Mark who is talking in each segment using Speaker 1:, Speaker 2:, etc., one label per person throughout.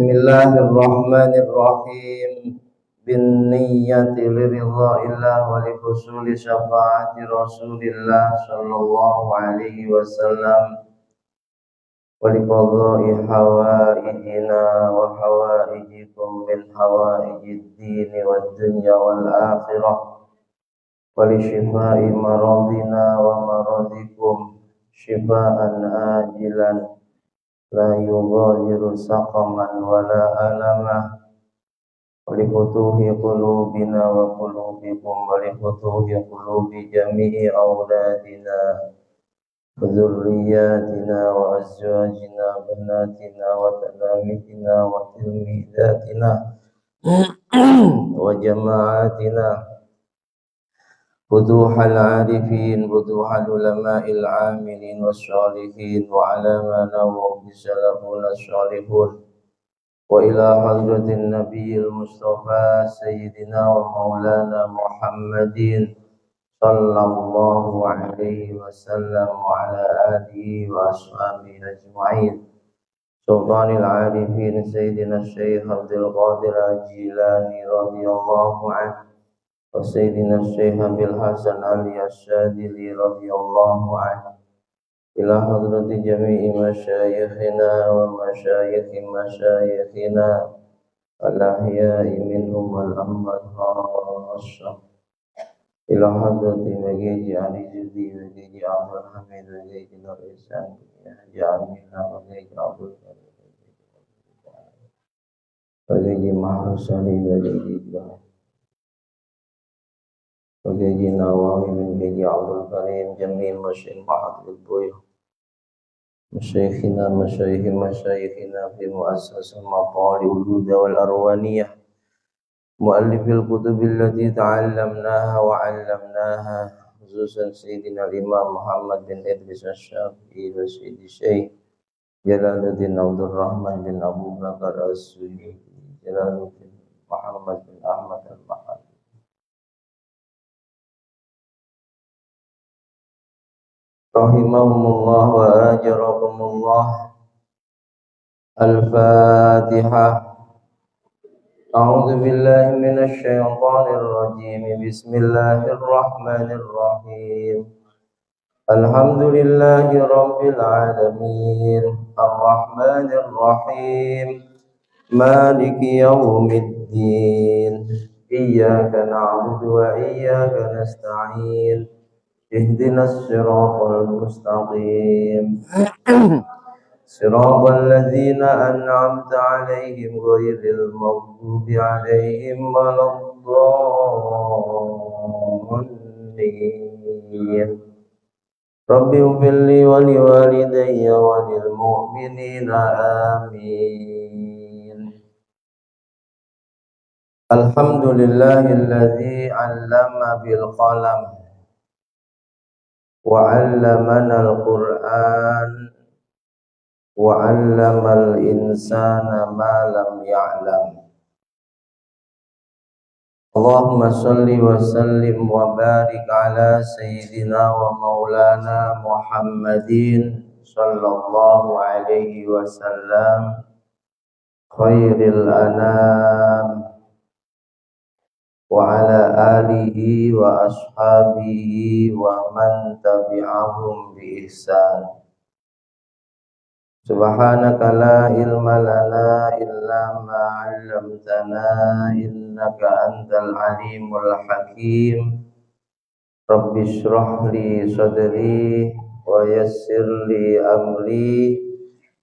Speaker 1: Bismillahirrahmanirrahim. Bin niyyati liridha'illah wa li husuli syafa'ati Rasulillah sallallahu alaihi wasallam wa li qadha'i hawaijina wa hawaijikum min hawaijid dini wad dunya wal akhirah wa li shifa'i maradina wa maradikum shifa'an ajilan la yughadiru saqaman wala alama wa li futuhi qulubina wa qulubikum wa li futuhi qulubi jami'i awladina wa dzurriyyatina wa azwajina banatina wa talamidina wa tilmidatina wa jama'atina Futuhal arifin, futuhal ulama'il amilin wassalihin wa ala ma nawu bisalafun as-salihun wa ila hadratin nabiyil mustafa sayyidina wa maulana Muhammadin sallallahu alaihi wasallam wa ala alihi wa ashabihi ajma'in Sultanil arifin sayyidina Syekh Abdul Qadir Al-Jilani radhiyallahu anhu Sayyidina Syekh Abil Hasan Ali Asyadili radhiyallahu anhu ila hadrati jami'i masyayikhina wa masyayikhi masyayikhina al-ahya'i minhum wal-amwat khassa ila hadrati Magiji Ali Judi Magiji Abdul Hamid Magiji Nur Ihsan Jami'na Magiji Abdul Magiji Mahrus Ali Magiji Magaji Nawawi bin Gaji Abdul Karim Jamil Masyaikh Mahadul Buyuh Masyaikhina Masyayikhina fi muassasah Maqali Uluda wal Arwaniyah Muallifil kutubil lati ta'allamnaha wa 'allamnaha khususan Sayyidina Imam Muhammad bin Idris Asy-Syafi'i wa Sayyidi Syekh Jalaluddin Abdul Rahman bin Abu Bakar As-Suyuti Jalaluddin Muhammad bin Ahmad Al-Mahdi rahimahumullah wa ajarakumullah. Al-Fatihah. A'udzu billahi minasy syaithanir rajim. Bismillahirrahmanirrahim. Alhamdulillahi rabbil alamin. Arrahmanir rahim. Maliki yaumiddin. Iyyaka na'budu wa iyyaka nasta'in. اهدنا الصراط المستقيم صراط الذين أنعمت عليهم غير المغضوب عليهم ولا الضالين رب اغفر لي ولوالدي وللمؤمنين آمين الحمد لله الذي علم بالقلم وعلمنا القرآن وعلم الإنسان ما لم يعلم اللهم صل وسلم وبارك على سيدنا ومولانا محمد صلى الله عليه وسلم خير الأنام wa ala alihi wa ashabihi wa man tabi'ahum bi ihsan. Subhanaka la ilma lana illa ma 'allamtana innaka antal alimul hakim. Rabbi shrah li sadri wa yassir li amri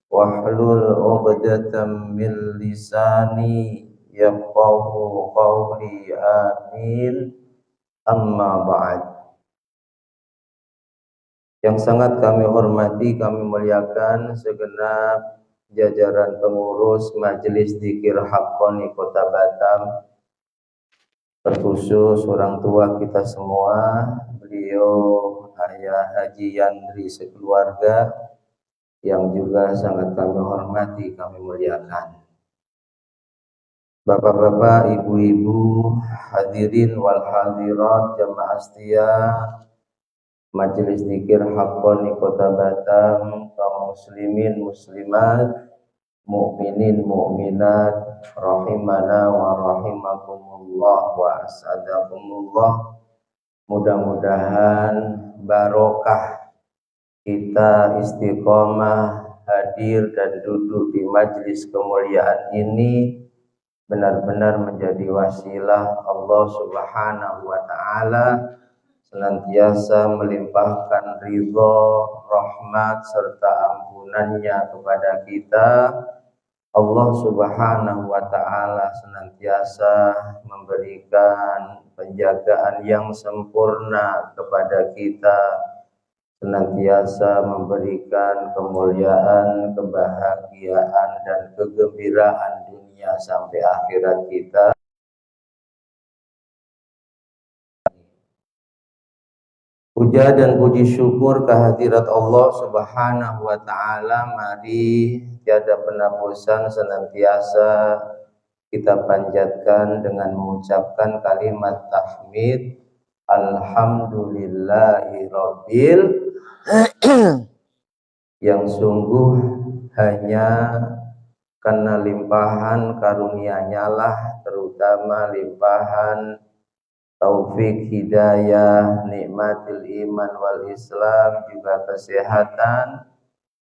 Speaker 1: wahlul 'uqdatam min lisani yafqahu qawli amin amma ba'd. Yang sangat kami hormati, kami muliakan segenap jajaran pengurus Majelis Dzikir Haqqani Kota Batam, terkhusus orang tua kita semua, beliau Ayah Haji Yandri sekeluarga yang juga sangat kami hormati, kami muliakan. Bapak-bapak, ibu-ibu, hadirin wal hadirat, jamaah setia Majelis Dzikir Haqqani Kota Batam, kaum muslimin muslimat, mukminin mukminat rahimana wa rahimakumullah wa asadakumullah. Mudah-mudahan barokah kita istiqomah hadir dan duduk di majelis kemuliaan ini benar-benar menjadi wasilah Allah Subhanahu wa taala senantiasa melimpahkan ridho, rahmat serta ampunannya kepada kita. Allah Subhanahu wa taala senantiasa memberikan penjagaan yang sempurna kepada kita, senantiasa memberikan kemuliaan, kebahagiaan dan kegembiraan dunia sampai akhirat kita. Puja dan puji syukur kehadirat Allah Subhanahu wa taala, mari tiada penapusan senantiasa kita panjatkan dengan mengucapkan kalimat tahmid alhamdulillahirabbil yang sungguh hanya karena limpahan karunia-Nya lah, terutama limpahan taufik hidayah, nikmatil iman wal Islam, juga kesehatan,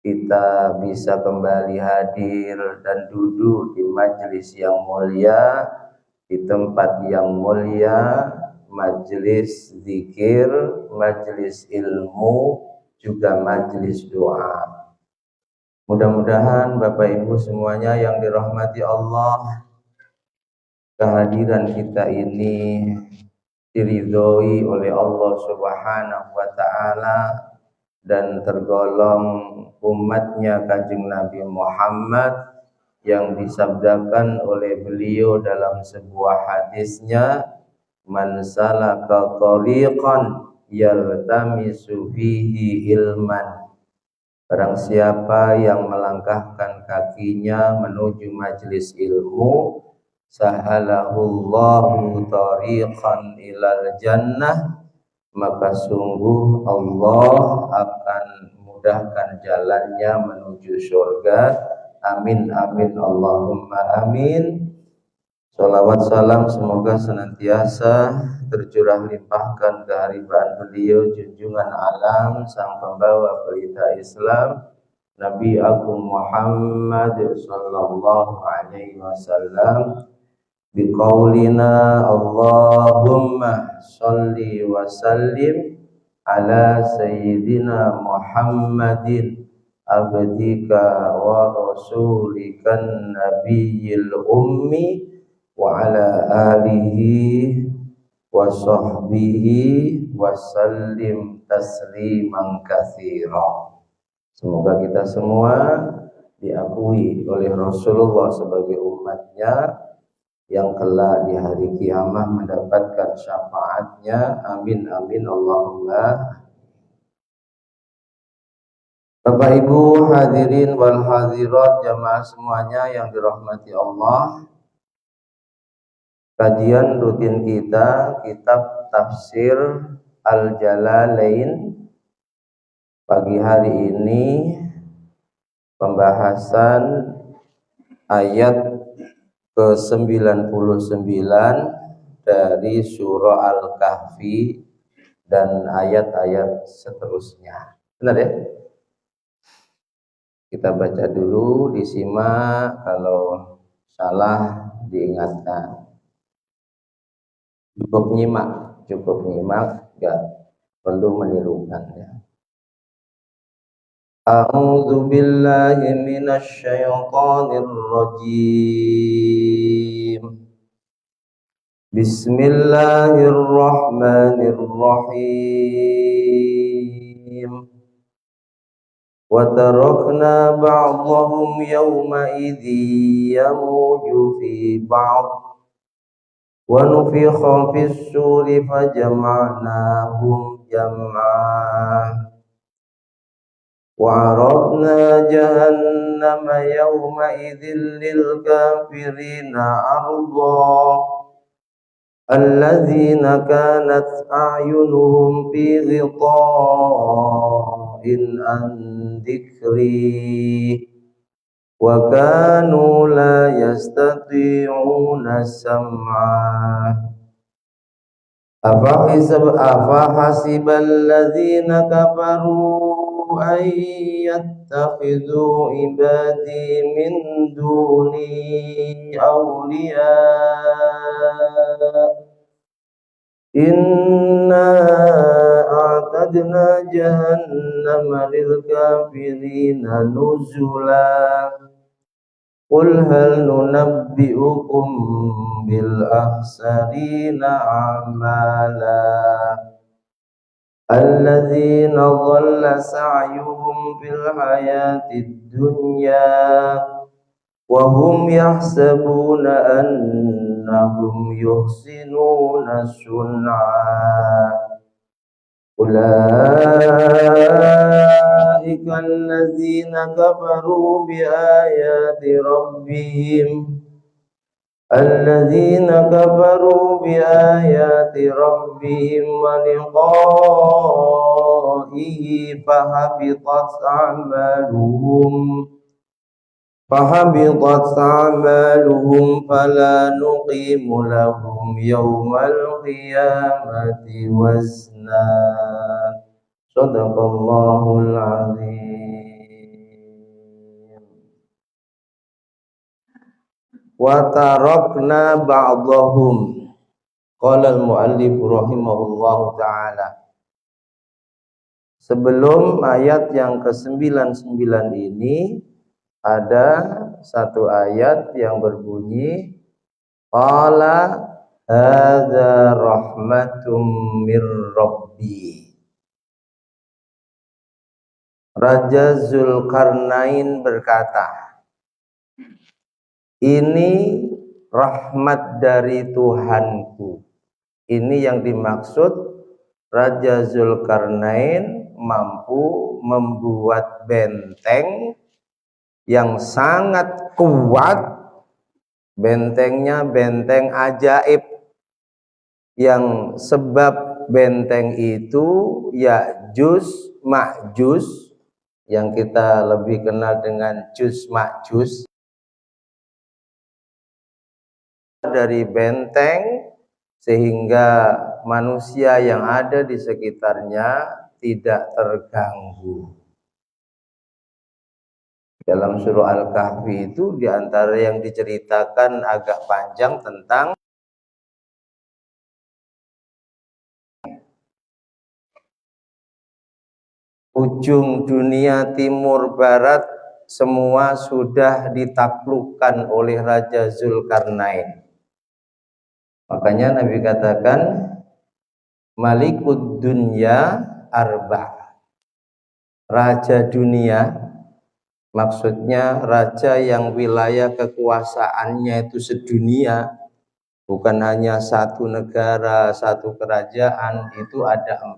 Speaker 1: kita bisa kembali hadir dan duduk di majelis yang mulia, di tempat yang mulia, majelis zikir, majelis ilmu, juga majelis doa. Mudah-mudahan Bapak Ibu semuanya yang dirahmati Allah, kehadiran kita ini diridhoi oleh Allah Subhanahu wa taala dan tergolong umatnya Kanjeng Nabi Muhammad yang disabdakan oleh beliau dalam sebuah hadisnya, man salaka tariqan yaltamisu fihi ilman, barang siapa yang melangkahkan kakinya menuju majelis ilmu, sahalahullahu tariqan ilal jannah, maka sungguh Allah akan mudahkan jalannya menuju surga. Amin amin Allahumma amin. Salawat salam semoga senantiasa tercurah limpahkan keharibaan beliau junjungan alam sang pembawa pelita Islam, Nabi Agung Muhammad sallallahu alaihi wasallam, biqaulina Allahumma sholli wa sallim ala sayyidina Muhammadin abdika wa rasulikan nabiyil ummi wa ala alihi wa sahbihi wa sallim tasliman katsira. Semoga kita semua diakui oleh Rasulullah sebagai umatnya yang kelak di hari kiamat mendapatkan syafaatnya. Amin amin Allahumma. Bapak Ibu hadirin wal hadirat jamaah semuanya yang dirahmati Allah, kajian rutin kita kitab tafsir Al-Jalalain pagi hari ini pembahasan ayat ke-99 dari surah Al-Kahfi dan ayat-ayat seterusnya. Benar ya? Kita baca dulu, disimak, kalau salah diingatkan. Cukup nyimak, enggak perlu menirukan ya. A'udzu billahi minasy syaithanir rajim. Bismillahirrahmanirrahim. Wa tarakna ba'dahum yawma idzi yamuju fi ba'd wa nufikha fis suri fajama'nahum jam'a wa 'aradna jahannama yawma idzin lil kafirina 'arda alladzina kanat a'yunuhum fi ghita'in an dzikri wa kanu la yastati'una sam'a. Afa hasibal ladzina kafaru ay yattakhidhu ibadi min duni awliya. Inna a'tadna jahannama lil kafirina nuzula. Qul hal nunabbi'ukum bil akhsarina a'mala alladzina dhalla sa'yuhum fil hayatid dunya wa hum yahsabuna annahum yuhsinuna sun'a. Ulaika alladzina kafaru bi ayati rabbihim wa liqa'ihi fahabitat a'maluhum fala nuqimu lahum yawmal qiyamati wazna. Shadaqallahul azim. Wa tarakna ba'dahum. Qala al-muallif rahimahullahu ta'ala. Sebelum ayat yang ke-99 ini ada satu ayat yang berbunyi qala hadza rahmatum mir rabbi. Raja Zulkarnain berkata, ini rahmat dari Tuhanku. Ini yang dimaksud, Raja Zulkarnain mampu membuat benteng yang sangat kuat. Bentengnya benteng ajaib, yang sebab benteng itu Ya'juj Ma'juj, yang kita lebih kenal dengan Juj Ma'juj, dari benteng sehingga manusia yang ada di sekitarnya tidak terganggu. Dalam surah Al-Kahfi itu diantara yang diceritakan agak panjang tentang ujung dunia timur barat semua sudah ditaklukkan oleh Raja Zulkarnain. Makanya Nabi katakan Malikud dunya arba. Raja dunia maksudnya raja yang wilayah kekuasaannya itu sedunia, bukan hanya satu negara, satu kerajaan, itu ada 4.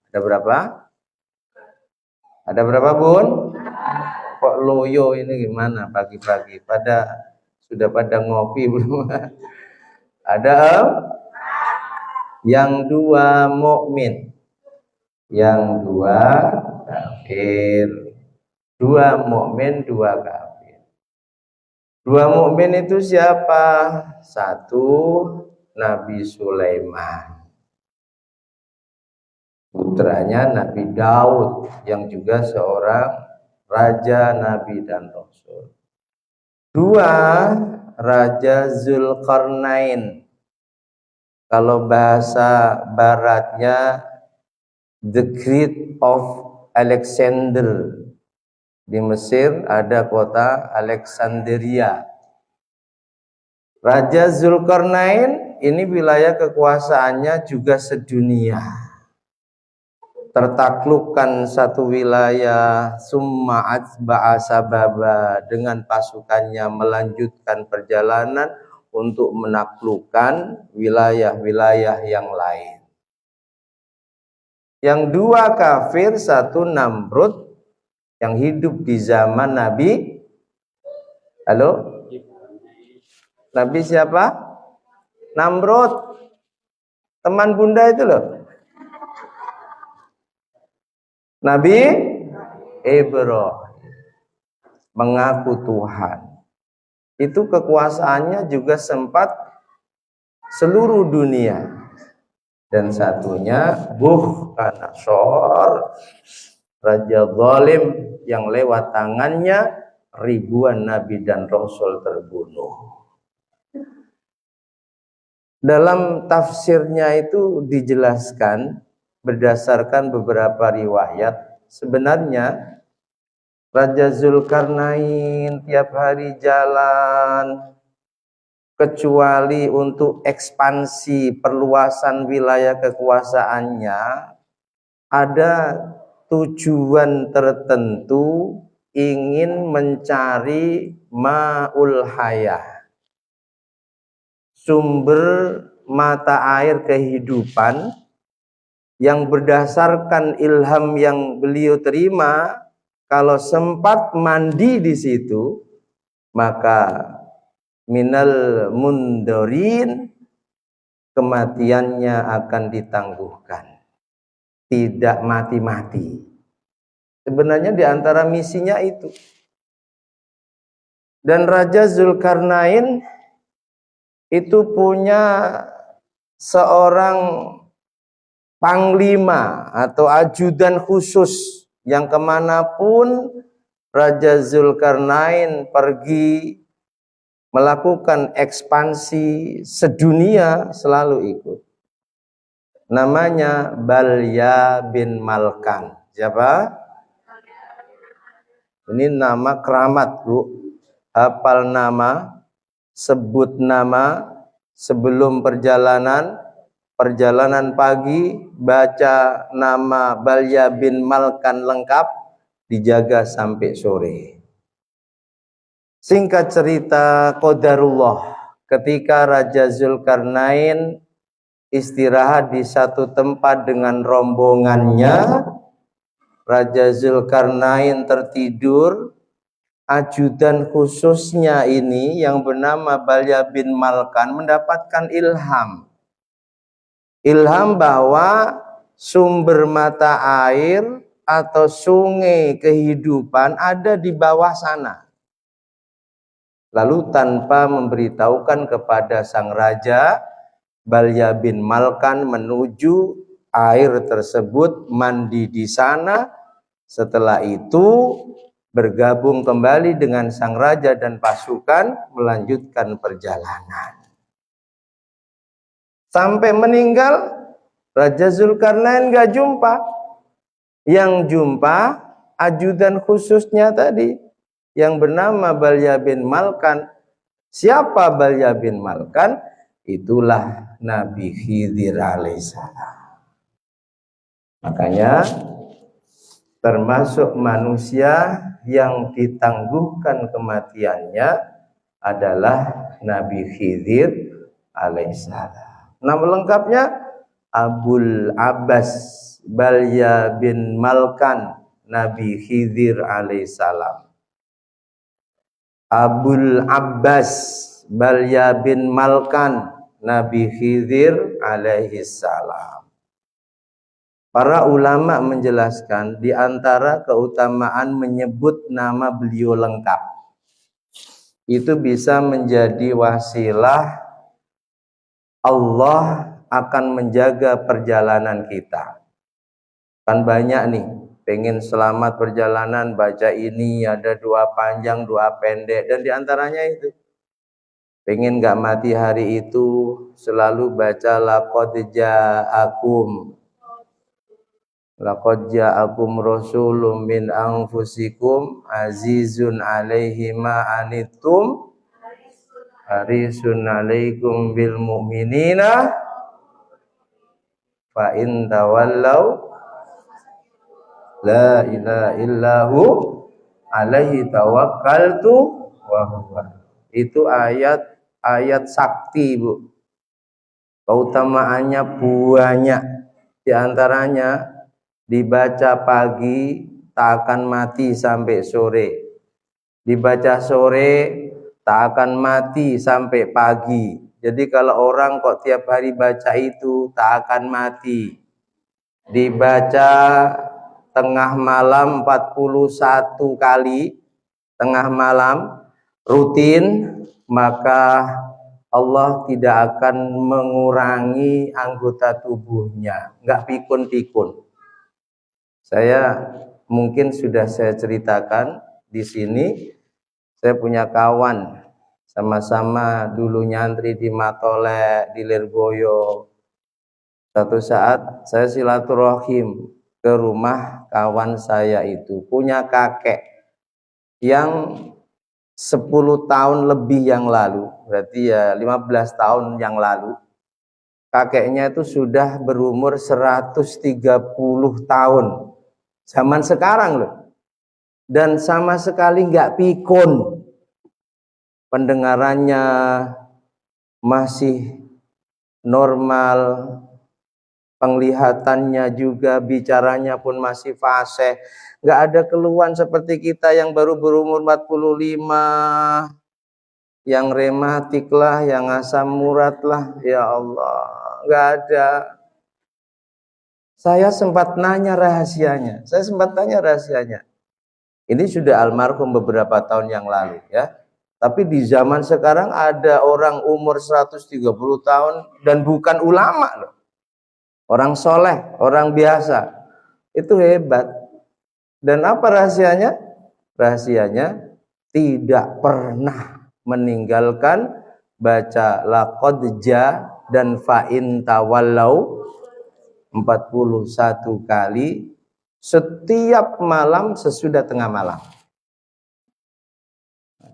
Speaker 1: Ada berapa? Ada berapa, Bun? Kok loyo ini gimana pagi-pagi? Sudah pada ngopi belum? Ada yang 2 mukmin, yang 2 kafir. 2 mukmin, 2 kafir. 2 mukmin itu siapa? 1 Nabi Sulaiman, putranya Nabi Daud yang juga seorang raja, nabi dan rasul. 2 Raja Zulkarnain. Kalau bahasa baratnya the Great of Alexander. Di Mesir ada kota Alexandria. Raja Zulkarnain ini wilayah kekuasaannya juga sedunia. Tertaklukkan satu wilayah, summa atba'a sababa, dengan pasukannya melanjutkan perjalanan untuk menaklukkan wilayah-wilayah yang lain. Yang 2 kafir, 1 Namrud yang hidup di zaman Nabi. Halo? Nabi siapa? Namrud. Teman Bunda itu loh. Nabi Ibrahim. mengaku Tuhan. Itu kekuasaannya juga sempat seluruh dunia. Dan satunya Bukhtanasor, raja zalim yang lewat tangannya ribuan nabi dan rasul terbunuh. Dalam tafsirnya itu dijelaskan berdasarkan beberapa riwayat, sebenarnya Raja Zulkarnain tiap hari jalan, kecuali untuk ekspansi perluasan wilayah kekuasaannya, ada tujuan tertentu ingin mencari ma'ul hayah, sumber mata air kehidupan yang berdasarkan ilham yang beliau terima. Kalau sempat mandi di situ, maka minal mundorin, kematiannya akan ditangguhkan, tidak mati-mati. Sebenarnya di antara misinya itu. Dan Raja Zulkarnain itu punya seorang panglima atau ajudan khusus yang kemanapun Raja Zulkarnain pergi melakukan ekspansi sedunia selalu ikut. Namanya Balya bin Malkan. Siapa? Ini nama keramat, Bu. Hafal nama, sebut nama sebelum perjalanan pagi, baca nama Balya bin Malkan lengkap, dijaga sampai sore. Singkat cerita, qadarullah, ketika Raja Zulkarnain istirahat di satu tempat dengan rombongannya, Raja Zulkarnain tertidur. Ajudan khususnya ini yang bernama Balya bin Malkan mendapatkan ilham bahwa sumber mata air atau sungai kehidupan ada di bawah sana. Lalu tanpa memberitahukan kepada sang raja, Balya bin Malkan menuju air tersebut, mandi di sana. Setelah itu bergabung kembali dengan sang raja dan pasukan melanjutkan perjalanan. Sampai meninggal, Raja Zulkarnain gak jumpa. Yang jumpa ajudan khususnya tadi yang bernama Balya bin Malkan. Siapa Balya bin Malkan? Itulah Nabi Khidir alaihissalam. Makanya termasuk manusia yang ditangguhkan kematiannya adalah Nabi Khidir alaihissalam. Nama lengkapnya Abul Abbas Balya bin Malkan Nabi Khidir alaihissalam. Abul Abbas Balya bin Malkan Nabi Khidir alaihissalam. Para ulama menjelaskan di antara keutamaan menyebut nama beliau lengkap, itu bisa menjadi wasilah Allah akan menjaga perjalanan kita. Kan banyak nih, pengen selamat perjalanan, baca ini, ada doa panjang, doa pendek, dan diantaranya itu. Pengen gak mati hari itu, selalu baca laqad ja'akum rasulun min anfusikum azizun alaihi ma anittum harisun alaikum bil mu'minina fa in tawallau la ilaha illahu alaihi tawakkaltu wa huwa. Itu ayat sakti, Bu. Keutamaannya banyak. Di antaranya dibaca pagi tak akan mati sampai sore. Dibaca sore tak akan mati sampai pagi. Jadi kalau orang kok tiap hari baca itu tak akan mati. Dibaca tengah malam 41 kali tengah malam rutin, maka Allah tidak akan mengurangi anggota tubuhnya, nggak pikun-pikun. Saya mungkin sudah saya ceritakan di sini. Saya punya kawan, sama-sama dulu nyantri di Matolek, di Lirboyo. Satu saat saya silaturahim ke rumah kawan saya itu, punya kakek yang 10 tahun lebih yang lalu, berarti ya 15 tahun yang lalu, kakeknya itu sudah berumur 130 tahun. Zaman sekarang loh. Dan sama sekali nggak pikun. Pendengarannya masih normal, penglihatannya juga, bicaranya pun masih fasih. Nggak ada keluhan seperti kita yang baru berumur 45, yang rematik lah, yang asam urat lah. Ya Allah, nggak ada. Saya sempat tanya rahasianya. Ini sudah almarhum beberapa tahun yang lalu ya. Tapi di zaman sekarang ada orang umur 130 tahun dan bukan ulama loh. Orang soleh, orang biasa. Itu hebat. Dan apa rahasianya? Rahasianya tidak pernah meninggalkan baca laqad ja dan fa'in tawallau 41 kali setiap malam sesudah tengah malam.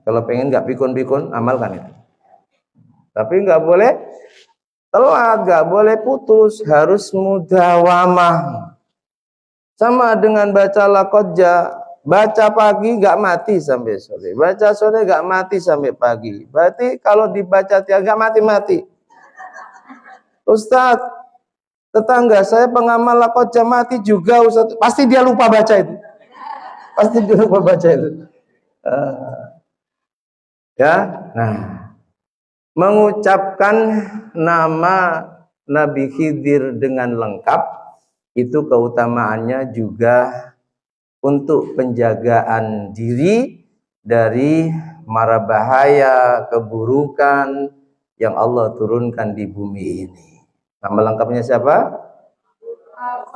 Speaker 1: Kalau pengen nggak pikun-pikun, amalkan itu. Tapi nggak boleh telat, nggak boleh putus, harus mudawamah. Sama dengan baca laqad ja, baca pagi nggak mati sampai sore, baca sore nggak mati sampai pagi. Berarti kalau dibaca tiap nggak mati-mati. Ustadz, tetangga saya pengamal laqad ja mati juga Ustadz. Pasti dia lupa baca itu. Ya, nah, mengucapkan nama Nabi Khidir dengan lengkap itu keutamaannya juga untuk penjagaan diri dari mara bahaya, keburukan yang Allah turunkan di bumi ini. Nama lengkapnya siapa?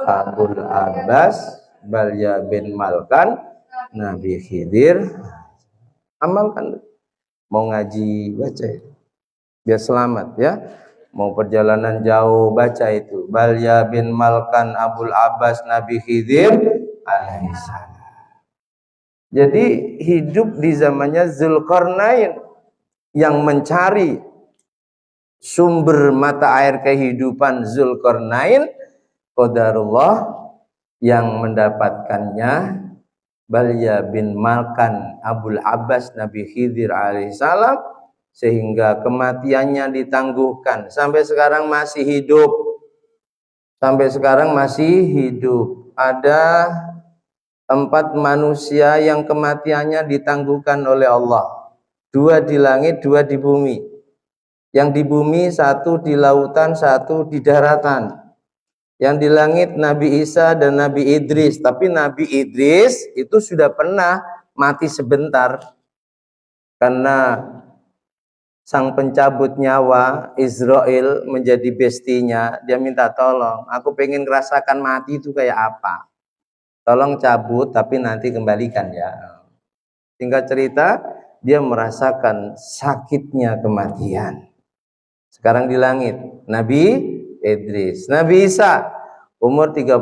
Speaker 1: Abul Abbas Balya bin Malkan Nabi Khidir. Amalkan. Mau ngaji baca itu biar selamat ya. Mau perjalanan jauh baca itu Balya bin Malkan Abul Abbas Nabi Khidir alaihissalam. Jadi hidup di zamannya Zulkarnain yang mencari sumber mata air kehidupan. Zulkarnain qadarullah yang mendapatkannya Balya bin Malkan Abul Abbas Nabi Khidir alaihissalam, sehingga kematiannya ditangguhkan. Sampai sekarang masih hidup. Ada 4 manusia yang kematiannya ditangguhkan oleh Allah. 2 di langit, 2 di bumi. Yang di bumi 1 di lautan, 1 di daratan. Yang di langit Nabi Isa dan Nabi Idris. Tapi Nabi Idris itu sudah pernah mati sebentar. Karena sang pencabut nyawa Israel menjadi bestinya. Dia minta tolong. Aku pengen ngerasakan mati itu kayak apa. Tolong cabut tapi nanti kembalikan ya. Singkat cerita, dia merasakan sakitnya kematian. Sekarang di langit Nabi Idris. Nabi Isa umur 33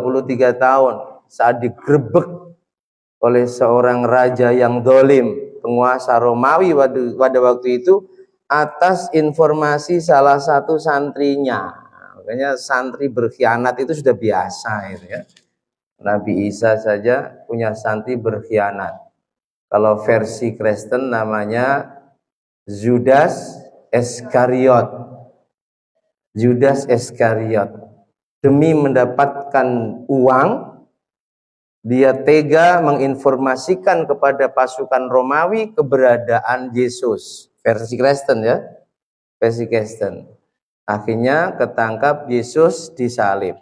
Speaker 1: tahun saat digerebek oleh seorang raja yang dolim, penguasa Romawi pada waktu itu, atas informasi salah satu santrinya. Makanya santri berkhianat itu sudah biasa itu ya. Nabi Isa saja punya santri berkhianat. Kalau versi Kristen namanya Judas Iskariot. Demi mendapatkan uang, dia tega menginformasikan kepada pasukan Romawi keberadaan Yesus. Versi Kristen ya. Akhirnya ketangkap, Yesus disalib.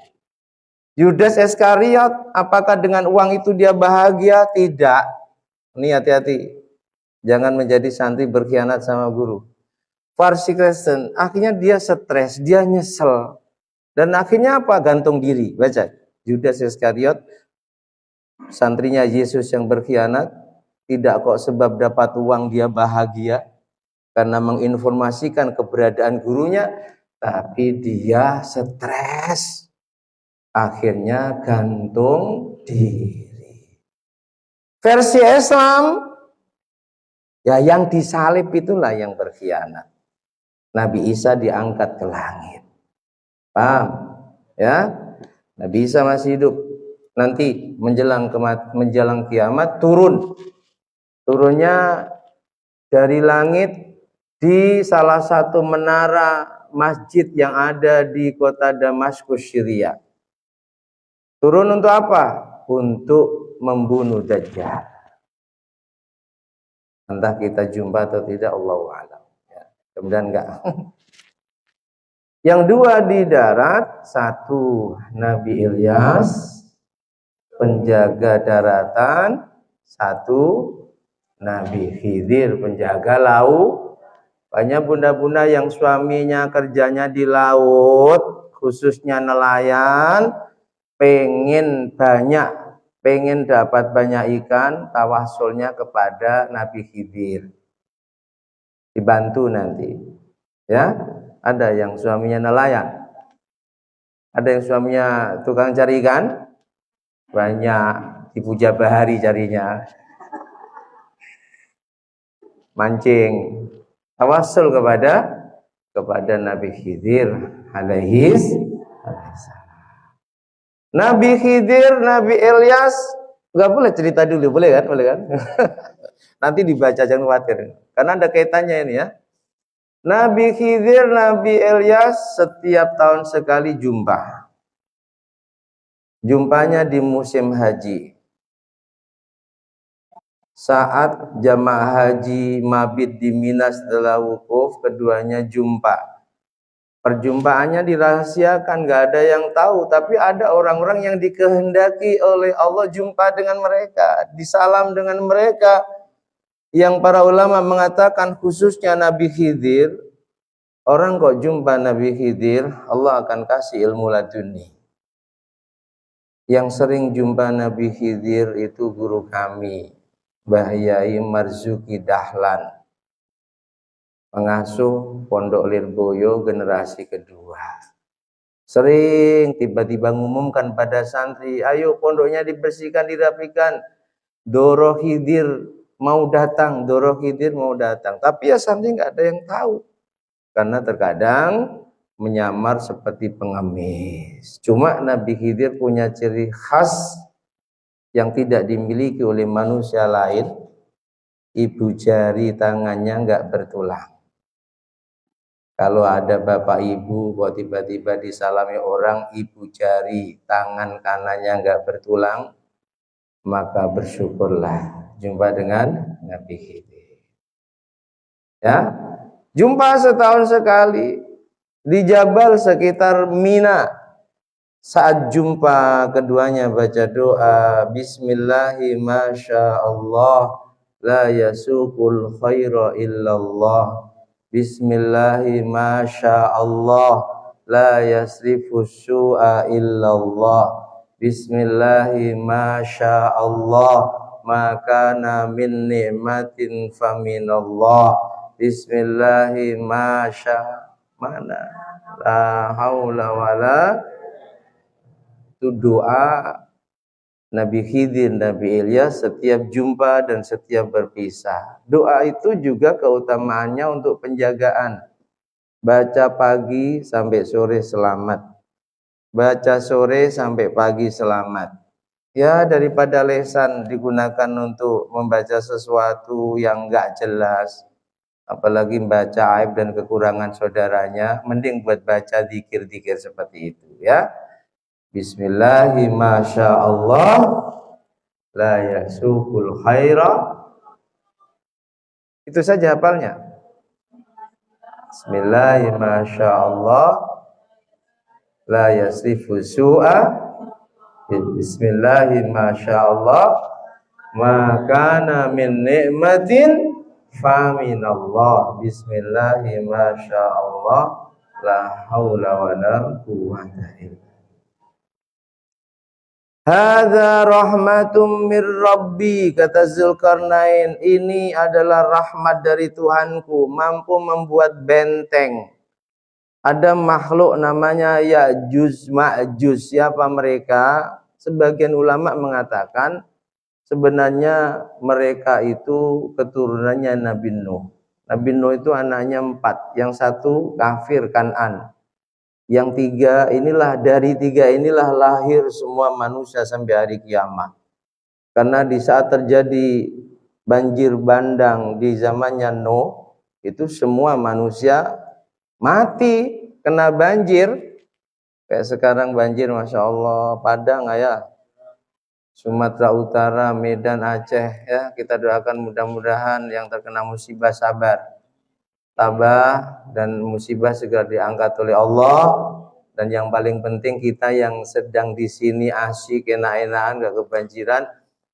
Speaker 1: Judas Iskariot, apakah dengan uang itu dia bahagia? Tidak. Ini hati-hati. Jangan menjadi santri berkhianat sama guru. Farsi Kristen, akhirnya dia stres, dia nyesel. Dan akhirnya apa? Gantung diri. Baca. Judas Iskariot, santrinya Yesus yang berkhianat, tidak kok sebab dapat uang dia bahagia karena menginformasikan keberadaan gurunya, tapi dia stres. Akhirnya gantung diri. Versi Islam, ya yang disalib itulah yang berkhianat. Nabi Isa diangkat ke langit. Paham? Ya, Nabi Isa masih hidup. Nanti menjelang kiamat turunnya dari langit di salah satu menara masjid yang ada di kota Damaskus, Syria. Turun untuk apa? Untuk membunuh Dajjal. Entah kita jumpa atau tidak, Allahu a'lam. Ya, kemudian enggak. Yang dua di darat, satu Nabi Ilyas, penjaga daratan, satu Nabi Khidir, penjaga laut. Banyak bunda-bunda yang suaminya kerjanya di laut, khususnya nelayan, pengen dapat banyak ikan, tawasulnya kepada Nabi Khidir. Dibantu nanti. Ya, ada yang suaminya nelayan. Ada yang suaminya tukang cari ikan. Banyak di Puja Bahari carinya. Mancing. Tawasul kepada Nabi Khidir alaihi salam. Nabi Khidir, Nabi Ilyas, nggak boleh cerita dulu, boleh kan? Boleh kan? Nanti dibaca, jangan khawatir. Karena ada kaitannya ini ya. Nabi Khidir, Nabi Ilyas setiap tahun sekali jumpa. Jumpanya di musim haji. Saat jamaah haji mabit di Mina setelah wukuf, keduanya jumpa. Perjumpaannya dirahasiakan, gak ada yang tahu. Tapi ada orang-orang yang dikehendaki oleh Allah jumpa dengan mereka, disalam dengan mereka. Yang para ulama mengatakan khususnya Nabi Khidir, orang kok jumpa Nabi Khidir, Allah akan kasih ilmu laduni. Yang sering jumpa Nabi Khidir itu guru kami, Mbah Yai Marzuki Dahlan, pengasuh Pondok Lirboyo generasi kedua. Sering tiba-tiba ngumumkan pada santri, ayo pondoknya dibersihkan, dirapikan. Doro Khidir mau datang, Doro Khidir mau datang. Tapi ya santri nggak ada yang tahu. Karena terkadang menyamar seperti pengemis. Cuma Nabi Khidir punya ciri khas yang tidak dimiliki oleh manusia lain. Ibu jari tangannya enggak bertulang. Kalau ada bapak ibu kok tiba-tiba disalami orang, ibu jari tangan kanannya enggak bertulang, maka bersyukurlah jumpa dengan Nabi Khidir. Ya, jumpa setahun sekali di Jabal sekitar Mina. Saat jumpa keduanya baca doa, Bismillahi masyaallah, la yasuqul khaira illallah. Bismillahi masyaallah, la yasrifus su'a illallah. Bismillahi masyaallah, makana min ni'matin faminallah. Bismillahi mana la haula wala. Itu doa Nabi Khidir, Nabi Ilyas setiap jumpa dan setiap berpisah. Doa itu juga keutamaannya untuk penjagaan. Baca pagi sampai sore selamat. Baca sore sampai pagi selamat. Ya, daripada lesan digunakan untuk membaca sesuatu yang enggak jelas, apalagi baca aib dan kekurangan saudaranya, mending buat baca zikir-zikir seperti itu ya. Bismillahi masyaallah, la yasuqul khaira. Itu saja hafalnya. Bismillahi masyaallah, la yasrifu su'a. Bismillahi masyaallah, ma kana min ni'matin Faminallah, bismillahi masyaallah, la haula wala quwwata illa. Hadza rahmatum mir rabbi, kata Zulkarnain, ini adalah rahmat dari Tuhanku, mampu membuat benteng. Ada makhluk namanya Ya'juj Ma'juj. Siapa mereka? Sebagian ulama mengatakan sebenarnya mereka itu keturunannya Nabi Nuh. Nabi Nuh itu anaknya 4. Yang satu kafir, Kan'an. Yang 3 inilah, dari 3 inilah lahir semua manusia sampai hari kiamat. Karena di saat terjadi banjir bandang di zamannya Nuh, itu semua manusia mati kena banjir. Kayak sekarang banjir, Masya Allah, Padang ya, Sumatera Utara, Medan, Aceh ya, kita doakan mudah-mudahan yang terkena musibah sabar, tabah, dan musibah segera diangkat oleh Allah. Dan yang paling penting, kita yang sedang di sini asyik enak-enakan gak kebanjiran,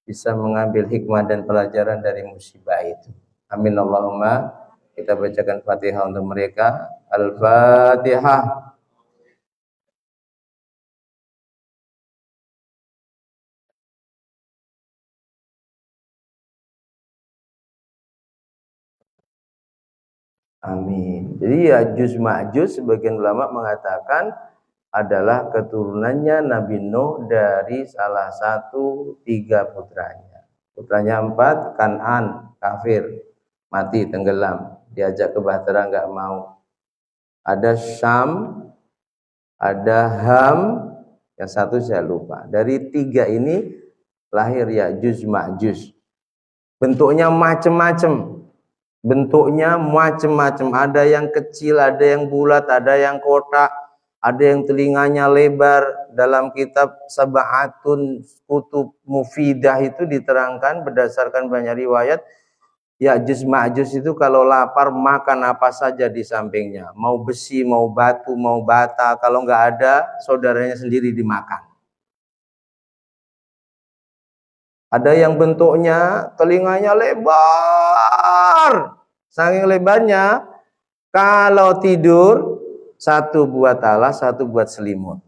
Speaker 1: bisa mengambil hikmah dan pelajaran dari musibah itu. Amin Allahumma. Kita bacakan Fatihah untuk mereka. Al-Fatihah. Amin. Jadi Ya'juj Ma'juj sebagian ulama mengatakan adalah keturunannya Nabi Nuh dari salah satu 3 putranya. Putranya 4, Kan'an, kafir, mati, tenggelam. Diajak ke Bahtera enggak mau. Ada Syam, ada Ham, yang satu saya lupa. Dari 3 ini lahir Ya'juj Ma'juj. Bentuknya macam-macam. Bentuknya macam-macam, ada yang kecil, ada yang bulat, ada yang kotak, ada yang telinganya lebar. Dalam kitab Sab'atun Kutub Mufidah itu diterangkan berdasarkan banyak riwayat, Ya'juj Ma'juj itu kalau lapar makan apa saja di sampingnya, mau besi, mau batu, mau bata, kalau nggak ada saudaranya sendiri dimakan. Ada yang bentuknya telinganya lebar, saking lebarnya kalau tidur satu buat alas, satu buat selimut,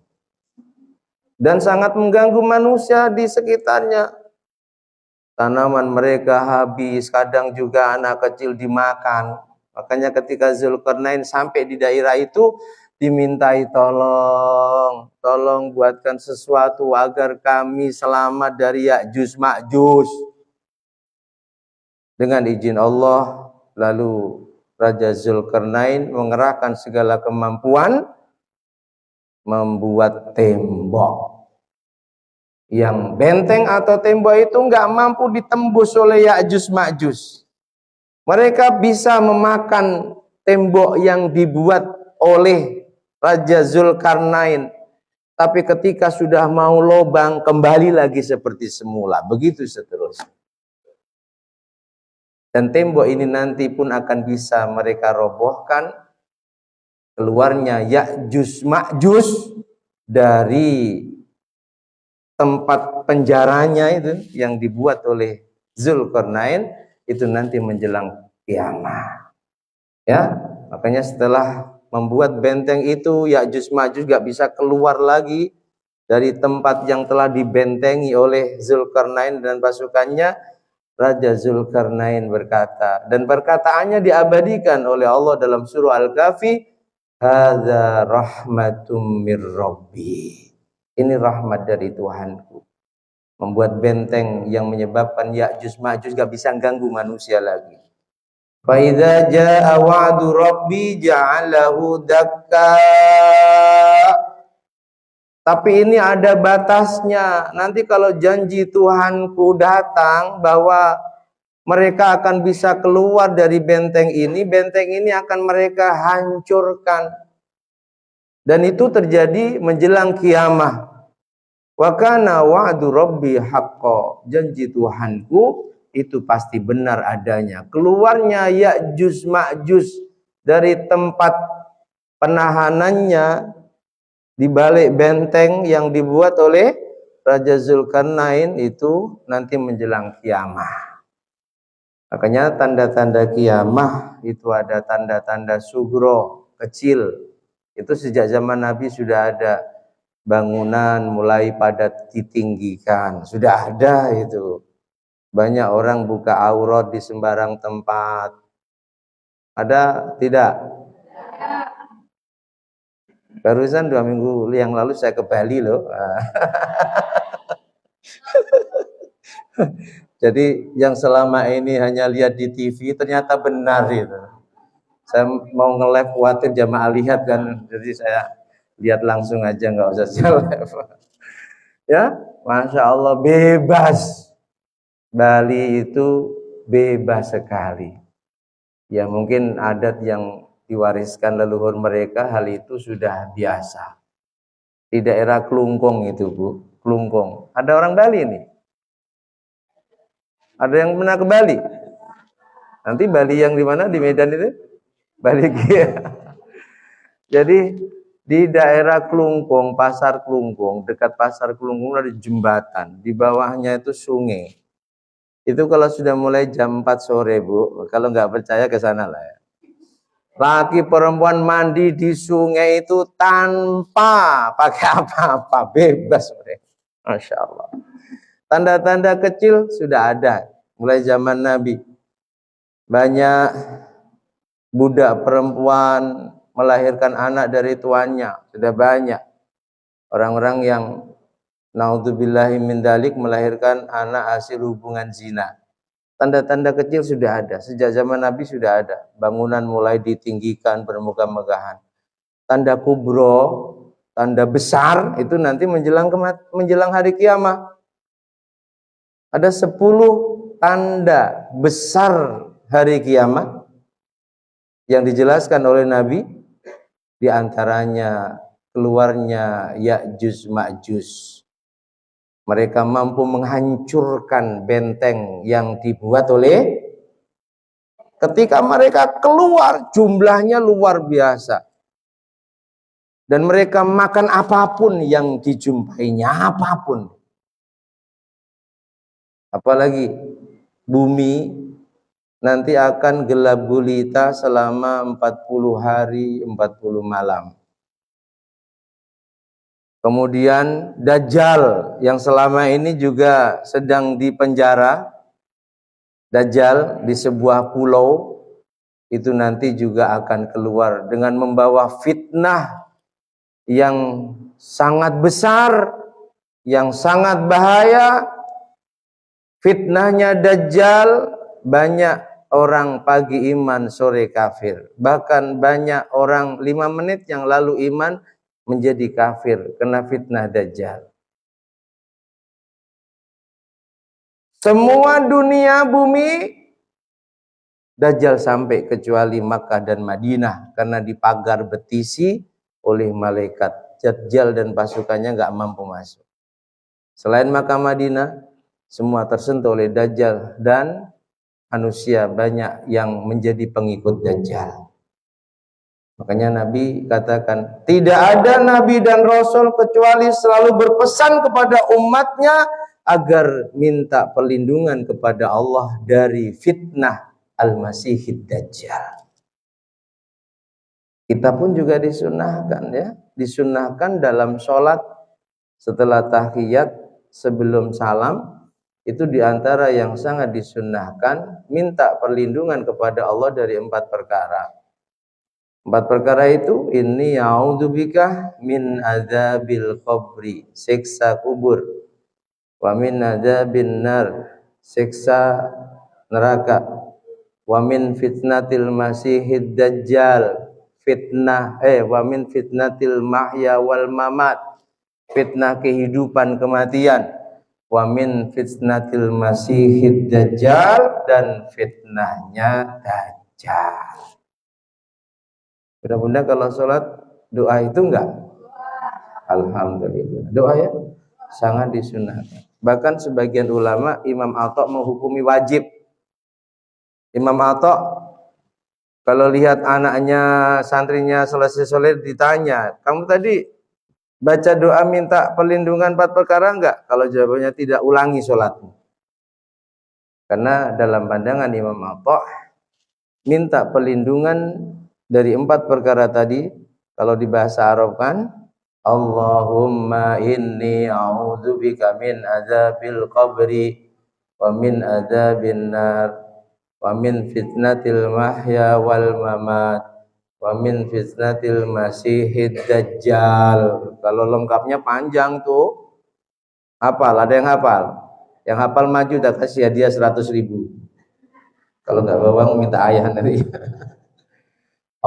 Speaker 1: dan sangat mengganggu manusia di sekitarnya. Tanaman mereka habis, kadang juga anak kecil dimakan. Makanya ketika Zulkarnain sampai di daerah itu, dimintai tolong buatkan sesuatu agar kami selamat dari Ya'juj Ma'juj. Dengan izin Allah, lalu Raja Zulkarnain mengerahkan segala kemampuan membuat tembok. Yang benteng atau tembok itu nggak mampu ditembus oleh Ya'juj Ma'juj. Mereka bisa memakan tembok yang dibuat oleh Raja Zulkarnain. Tapi ketika sudah mau lobang, kembali lagi seperti semula. Begitu seterusnya. Dan tembok ini nanti pun akan bisa mereka robohkan. Keluarnya Ya'juj Ma'juj dari tempat penjaranya itu yang dibuat oleh Zulkarnain, itu nanti menjelang kiamat. Ya, makanya setelah membuat benteng itu, Ya'juj Ma'juj gak bisa keluar lagi dari tempat yang telah dibentengi oleh Zulkarnain dan pasukannya. Raja Zulkarnain berkata, dan perkataannya diabadikan oleh Allah dalam surah Al-Kahfi, hadza rahmatum mir rabbi. Ini rahmat dari Tuhanku. Membuat benteng yang menyebabkan Ya'juj Ma'juj gak bisa ganggu manusia lagi. Fa idza jaa wa'du rabbi ja'alahu dakka. Tapi ini ada batasnya. Nanti kalau janji Tuhanku datang bahwa mereka akan bisa keluar dari benteng ini akan mereka hancurkan. Dan itu terjadi menjelang kiamat. Wa kana wa'du rabbi haqqo. Janji Tuhanku itu pasti benar adanya. Keluarnya Ya'juj Ma'juj dari tempat penahanannya di balik benteng yang dibuat oleh Raja Zulkarnain itu nanti menjelang kiamat. Makanya tanda-tanda kiamah itu ada tanda-tanda sugro, kecil. Itu sejak zaman Nabi sudah ada. Bangunan mulai pada ditinggikan, sudah ada itu. Banyak orang buka aurat di sembarang tempat. Ada tidak? Barusan 2 minggu yang lalu saya ke Bali loh. Jadi yang selama ini hanya lihat di TV ternyata benar itu. Saya mau nge-live khawatir jamaah lihat kan, jadi saya lihat langsung aja, nggak usah saya live. Ya, Masya Allah bebas. Bali itu bebas sekali. Ya mungkin adat yang diwariskan leluhur mereka, hal itu sudah biasa. Di daerah Klungkung itu Bu, Klungkung. Ada orang Bali nih. Ada yang pernah ke Bali? Nanti Bali yang di mana? Di Medan itu? Bali Gia. Jadi di daerah Klungkung, Pasar Klungkung, dekat Pasar Klungkung ada jembatan. Di bawahnya itu sungai. Itu kalau sudah mulai jam 4 sore Bu, kalau nggak percaya ke sana lah ya. Laki perempuan mandi di sungai itu tanpa pakai apa-apa, bebas mereka. Masya Allah. Tanda-tanda kecil sudah ada mulai zaman Nabi. Banyak budak perempuan melahirkan anak dari tuannya, sudah banyak. Orang-orang yang naudzubillahi min dzalik melahirkan anak hasil hubungan zina. Tanda-tanda kecil sudah ada, sejak zaman Nabi sudah ada. Bangunan mulai ditinggikan, bermegah-megahan. Tanda kubro, tanda besar itu nanti menjelang hari kiamat. Ada 10 tanda besar hari kiamat yang dijelaskan oleh Nabi. Di antaranya keluarnya Ya'juj Ma'juj. Mereka mampu menghancurkan benteng yang dibuat oleh, ketika mereka keluar jumlahnya luar biasa. Dan mereka makan apapun yang dijumpainya, apapun. Apalagi bumi nanti akan gelap gulita selama 40 hari 40 malam. Kemudian Dajjal yang selama ini juga sedang dipenjara. Dajjal di sebuah pulau itu nanti juga akan keluar dengan membawa fitnah yang sangat besar, yang sangat bahaya. Fitnahnya Dajjal, banyak orang pagi iman sore kafir. Bahkan banyak orang 5 menit yang lalu iman menjadi kafir kena fitnah Dajjal. Semua dunia bumi Dajjal sampai kecuali Makkah dan Madinah karena dipagar betisi oleh malaikat. Dajjal dan pasukannya nggak mampu masuk. Selain Makkah Madinah, semua tersentuh oleh Dajjal dan manusia banyak yang menjadi pengikut Dajjal. Makanya Nabi katakan, tidak ada Nabi dan Rasul kecuali selalu berpesan kepada umatnya agar minta perlindungan kepada Allah dari fitnah Al-Masihid Dajjal. Kita pun juga disunahkan ya, disunahkan dalam sholat setelah tahiyat sebelum salam, itu diantara yang sangat disunahkan minta perlindungan kepada Allah dari 4 perkara. 4 perkara itu, inni a'udzubika min adzabil qabri, siksa kubur, wa min adzabin nar, siksa neraka, wa min fitnatil masihid dajjal, wa min fitnatil mahya wal mamat, fitnah kehidupan kematian, wa min fitnatil masihid dajjal, dan fitnahnya dajjal. Mudah-mudahan kalau sholat doa itu enggak? Alhamdulillah. Doa ya sangat disunahkan. Bahkan sebagian ulama, Imam Atha menghukumi wajib. Imam Atha kalau lihat anaknya, santrinya selesai sholat ditanya, kamu tadi baca doa minta perlindungan 4 perkara enggak? Kalau jawabannya tidak, ulangi sholatmu. Karena dalam pandangan Imam Atha, minta perlindungan dari 4 perkara tadi, kalau di bahasa Arab kan, Allahumma inni a'udzubika min adzabil qabri wa min adzabin nar wa min fitnatil mahya wal mamat wa min fitnatil masihid dajjal. Kalau lengkapnya panjang tuh. Hafal, ada yang hafal? Yang hafal maju dah, kasih hadiah 100.000. Kalau nggak bawa minta ayah nanti.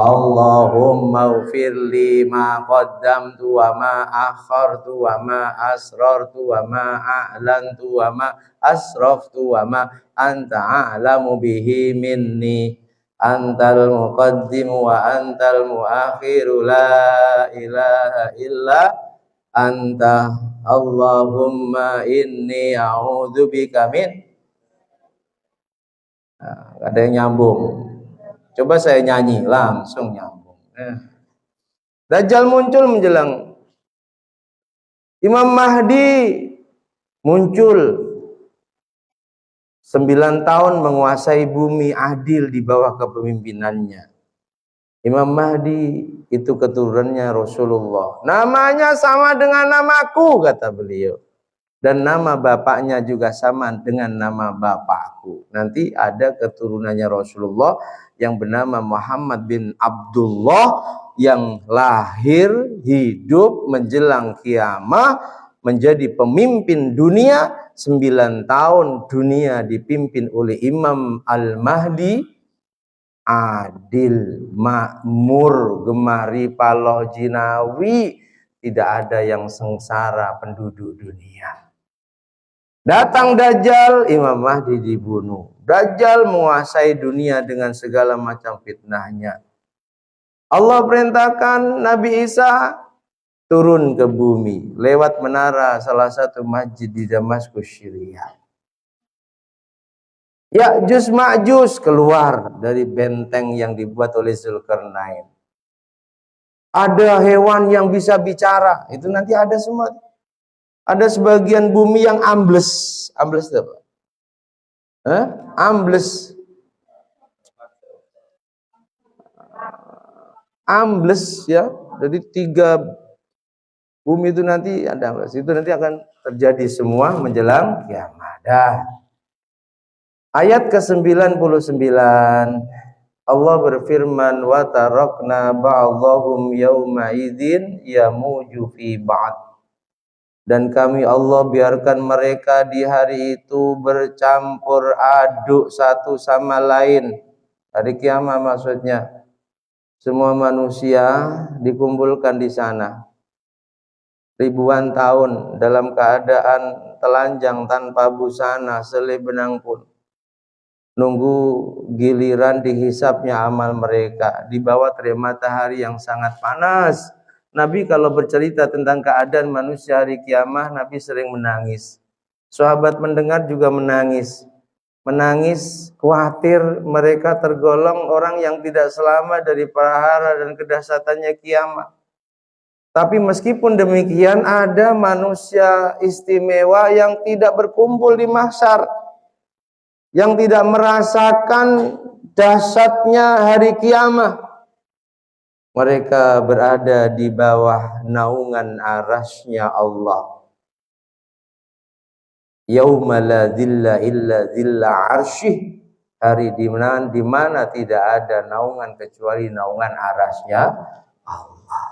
Speaker 1: Allahumma ufirli ma qaddamtu wa ma akhartu wa ma asrartu wa ma a'lantu wa ma asraftu wa ma anta a'lamu bihi minni antal muqaddimu wa antal muakhiru la ilaha illa anta Allahumma inni a'udzubika min. Nah, ada yang nyambung. Coba saya nyanyi, langsung nyambung. Dajjal muncul menjelang. Imam Mahdi muncul 9 tahun menguasai bumi adil di bawah kepemimpinannya. Imam Mahdi itu keturunannya Rasulullah. Namanya sama dengan namaku, kata beliau. Dan nama bapaknya juga sama dengan nama bapakku. Nanti ada keturunannya Rasulullah yang bernama Muhammad bin Abdullah, yang lahir, hidup menjelang kiamah, menjadi pemimpin dunia. 9 tahun dunia dipimpin oleh Imam Al-Mahdi, adil, makmur, gemari paloh jinawi, tidak ada yang sengsara penduduk dunia. Datang Dajjal, Imam Mahdi dibunuh. Dajjal menguasai dunia dengan segala macam fitnahnya. Allah perintahkan Nabi Isa turun ke bumi lewat menara salah satu masjid di Damaskus, Syria. Ya'juj Ma'juj keluar dari benteng yang dibuat oleh Zulkarnain. Ada hewan yang bisa bicara, itu nanti ada semua. Ada sebagian bumi yang ambles. Ambles itu apa? Ambles. Ambles ya. Jadi 3 bumi itu nanti ada ambles. Itu nanti akan terjadi semua menjelang kiamat. Ayat ke-99 Allah berfirman, wa tarakna ba'dhum yawma idzin yamuju fi ba'd. Dan kami Allah biarkan mereka di hari itu bercampur aduk satu sama lain. Hari kiamat maksudnya. Semua manusia dikumpulkan di sana. Ribuan tahun dalam keadaan telanjang tanpa busana, selai benang pun. Nunggu giliran dihisapnya amal mereka di bawah terik matahari yang sangat panas. Nabi kalau bercerita tentang keadaan manusia hari kiamah, Nabi sering menangis. Sahabat mendengar juga menangis. Menangis khawatir mereka tergolong orang yang tidak selamat dari prahara dan kedahsyatannya kiamat. Tapi meskipun demikian, ada manusia istimewa yang tidak berkumpul di mahsyar, yang tidak merasakan dahsyatnya hari kiamat. Mereka berada di bawah naungan arasy-Nya Allah. Yauma la dhilla illa dhilla arsyih. Hari di mana tidak ada naungan kecuali naungan arasy-Nya Allah.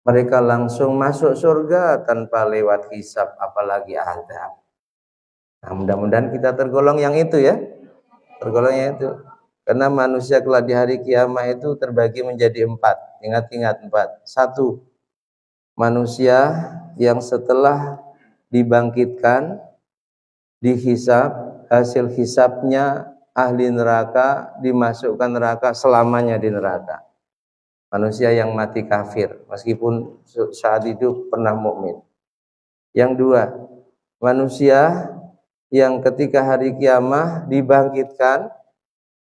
Speaker 1: Mereka langsung masuk surga tanpa lewat hisab, apalagi azab. Nah, mudah-mudahan kita tergolong yang itu ya. Tergolong yang itu. Karena manusia kelak di hari kiamat itu terbagi menjadi 4. Ingat-ingat 4. 1. Manusia yang setelah dibangkitkan, dihisab, hasil hisabnya ahli neraka, dimasukkan neraka, selamanya di neraka. Manusia yang mati kafir, meskipun saat itu pernah mukmin. Yang 2. Manusia yang ketika hari kiamat dibangkitkan,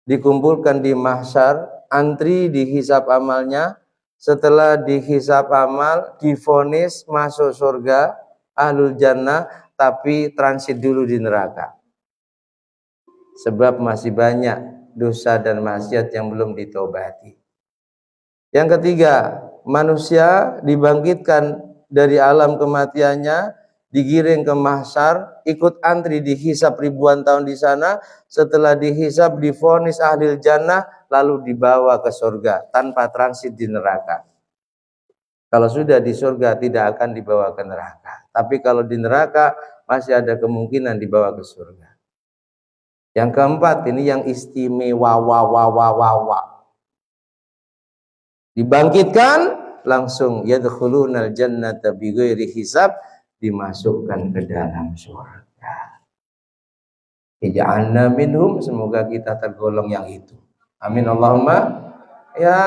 Speaker 1: dikumpulkan di mahsyar, antri dihisab amalnya, setelah dihisab amal, divonis masuk surga, ahlul jannah, tapi transit dulu di neraka. sebab masih banyak dosa dan maksiat yang belum ditobati. Yang ketiga, manusia dibangkitkan dari alam kematiannya, digiring ke mahsyar, ikut antri dihisab ribuan tahun di sana, setelah dihisab divonis ahli jannah, lalu dibawa ke surga tanpa transit di neraka. Kalau sudah di surga tidak akan dibawa ke neraka, tapi kalau di neraka masih ada kemungkinan dibawa ke surga. Yang keempat, ini yang istimewa, dibangkitkan langsung yadkhulunal jannata bighairi hisab, dimasukkan ke dalam surga. Ij'alna minhum, semoga kita tergolong yang itu. Amin Allahumma. Ya,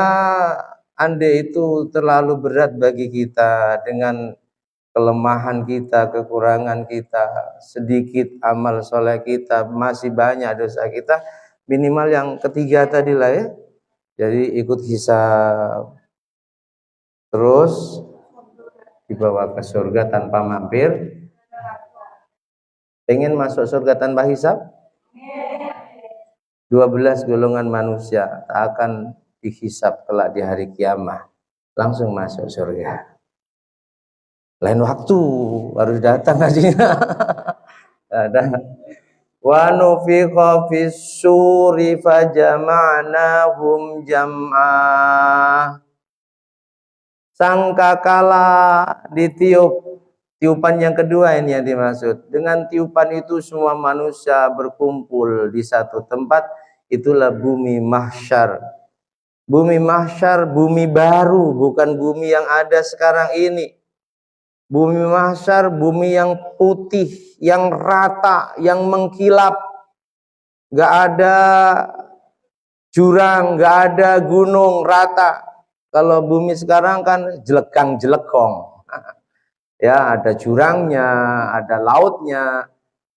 Speaker 1: andai itu terlalu berat bagi kita dengan kelemahan kita, kekurangan kita, sedikit amal soleh kita, masih banyak dosa kita, minimal yang ketiga tadi lah ya. Jadi ikut hisab, terus dibawa ke surga tanpa mampir. Pengen masuk surga tanpa hisab? 12 golongan manusia tak akan dihisab kelak di hari kiamat, langsung masuk surga. Lain waktu harus datang hajinya. Ada wa nufiqa fis suri fajama'nahum jam'ah. Sangkakala ditiup, tiupan yang kedua ini yang dimaksud. Dengan tiupan itu semua manusia berkumpul di satu tempat, itulah bumi mahsyar. Bumi mahsyar, bumi baru, bukan bumi yang ada sekarang ini. Bumi mahsyar, bumi yang putih, yang rata, yang mengkilap. Gak ada jurang, gak ada gunung, rata. Kalau bumi sekarang kan jelekang-jelekong. Ya, ada jurangnya, ada lautnya,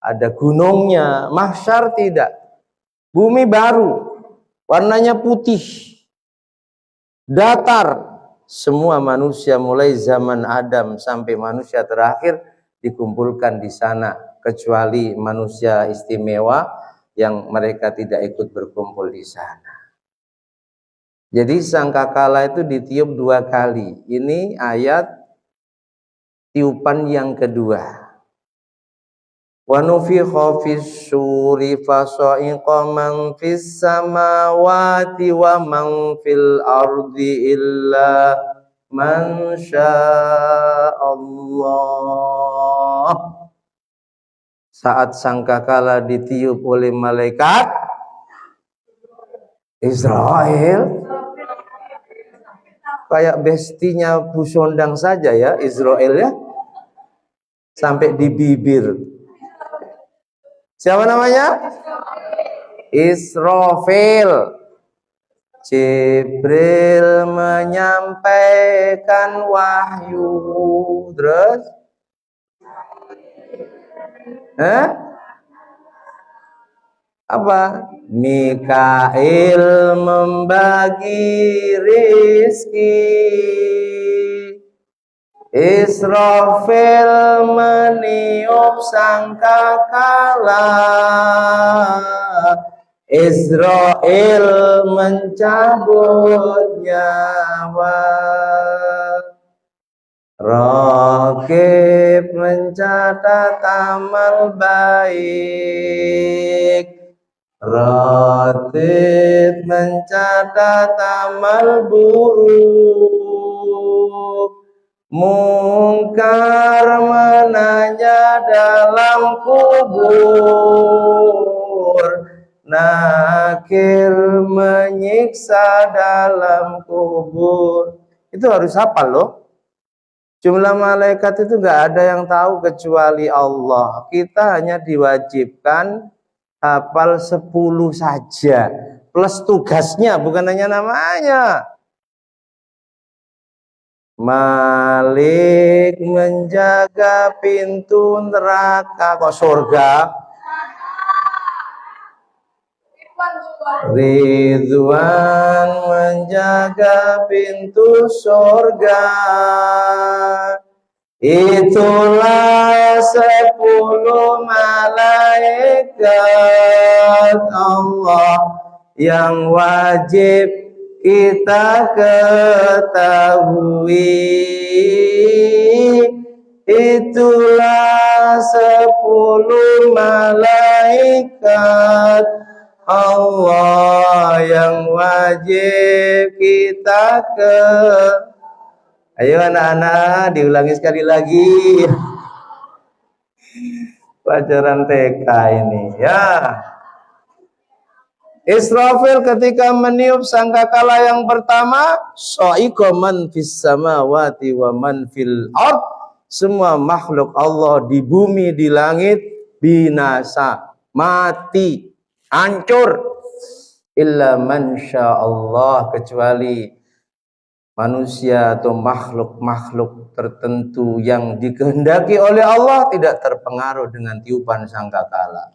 Speaker 1: ada gunungnya. Mahsyar tidak. Bumi baru, warnanya putih, datar. Semua manusia mulai zaman Adam sampai manusia terakhir dikumpulkan di sana, kecuali manusia istimewa yang mereka tidak ikut berkumpul di sana. Jadi sangkakala itu ditiup 2 kali. Ini ayat tiupan yang kedua. Wa nufikha fis suri fasa'iqa man fis samawati wa man fil ardi illa man sya'allah. Saat sangkakala ditiup oleh malaikat Israel, kayak bestinya Busondang saja ya Israel ya, sampai di bibir. Siapa namanya? Israfil. Jibril menyampaikan wahyu. Terus? Apa? Mikail membagi rizki. Israfil meniup sangkakala. Israel mencabut nyawa. Raqib mencatat amal baik. Ratib mencatat amal buruk. Mungkar menanya dalam kubur. Nakir menyiksa dalam kubur. Itu harus hafal loh. Jumlah malaikat itu nggak ada yang tahu kecuali Allah. Kita hanya diwajibkan hafal 10 saja. Plus tugasnya, bukan hanya namanya. Malik menjaga pintu neraka. Kok surga? Ridwan menjaga pintu surga. Itulah 10 malaikat yang wajib kita ketahui, itulah 10 malaikat Allah yang wajib kita Ayo anak-anak, diulangi sekali lagi. Pelajaran TK ini ya. Israfil ketika meniup sangkakala yang pertama, sa'iqa man fis samawati wa man fil ard. Semua makhluk Allah di bumi, di langit binasa, mati, hancur. Illa man sya'allah, kecuali manusia atau makhluk-makhluk tertentu yang dikehendaki oleh Allah tidak terpengaruh dengan tiupan sangkakala.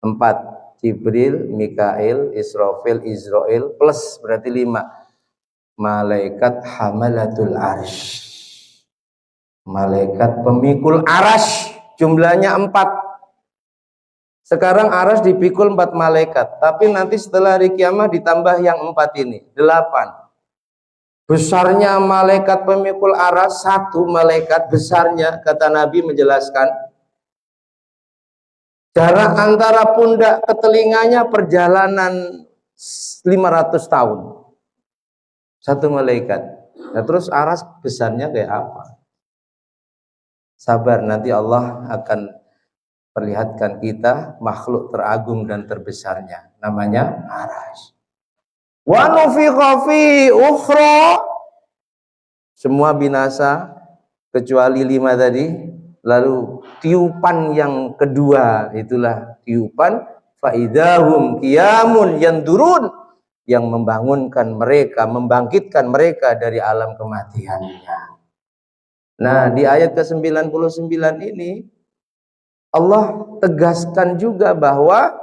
Speaker 1: 4. Jibril, Mikail, Israfil, Izrail plus berarti 5. Malaikat hamalatul arsh. Malaikat pemikul arash, jumlahnya 4. Sekarang arash dipikul 4 malaikat, tapi nanti setelah hari kiamat ditambah yang 4 ini, 8. Besarnya malaikat pemikul aras, 1 malaikat besarnya, kata Nabi menjelaskan, jarak antara pundak ke telinganya perjalanan 500 tahun. 1 malaikat. Nah terus aras besarnya kayak apa? Sabar, nanti Allah akan perlihatkan kita makhluk teragung dan terbesarnya. Namanya aras. Wa nufikha fi ukhra, semua binasa kecuali 5 tadi. Lalu tiupan yang kedua, itulah tiupan faidahum qiyamun yandurun, yang membangunkan mereka, membangkitkan mereka dari alam kematiannya. Nah, di ayat ke-99 ini Allah tegaskan juga bahwa